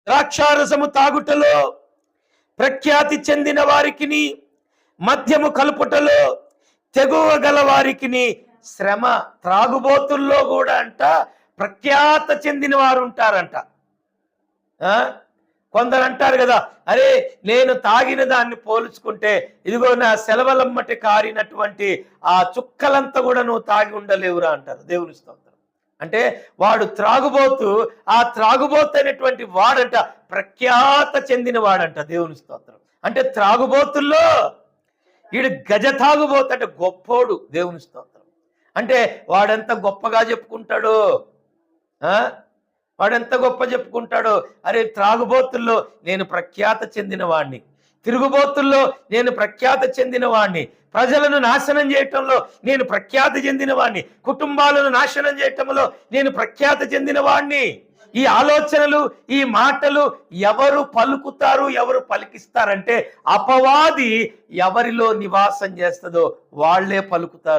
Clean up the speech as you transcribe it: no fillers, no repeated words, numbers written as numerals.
ద్రాక్షారసము తాగుటలో ప్రఖ్యాతి చెందిన వారికిని, మద్యము కలుపుటలో తెగువ గల వారికిని శ్రమ. త్రాగుబోతుల్లో కూడా అంట ప్రఖ్యాత చెందిన వారు ఉంటారంట. కొందరు అంటారు కదా, అరే నేను తాగిన దాన్ని పోల్చుకుంటే ఇదిగో నా సెలవులమ్మటి కారినటువంటి ఆ చుక్కలంతా కూడా నువ్వు తాగి ఉండలేవురా అంటారు. దేవుని స్తోత్రం. అంటే వాడు త్రాగుబోతు, ఆ త్రాగుబోతు అయినటువంటి వాడంట ప్రఖ్యాత చెందిన వాడంట. దేవుని స్తోత్రం. అంటే త్రాగుబోతుల్లో వీడు గజ తాగుబోతు అంటే గొప్పోడు. దేవుని స్తోత్రం. అంటే వాడెంత గొప్పగా చెప్పుకుంటాడో, వాడెంత గొప్ప చెప్పుకుంటాడో. అరే త్రాగుబోతుల్లో నేను ప్రఖ్యాత చెందిన వాడిని, తిరుగుబోతుల్లో నేను ప్రఖ్యాత చెందిన వాడిని, ప్రజలను నాశనం చేయటంలో నేను ప్రఖ్యాతి చెందిన వాడిని, కుటుంబాలను నాశనం చేయటంలో నేను ప్రఖ్యాత చెందిన వాడిని. ఈ ఆలోచనలు, ఈ మాటలు ఎవరు పలుకుతారు, ఎవరు పలికిస్తారంటే అపవాది ఎవరిలో నివాసం చేస్తుందో వాళ్లే పలుకుతారు.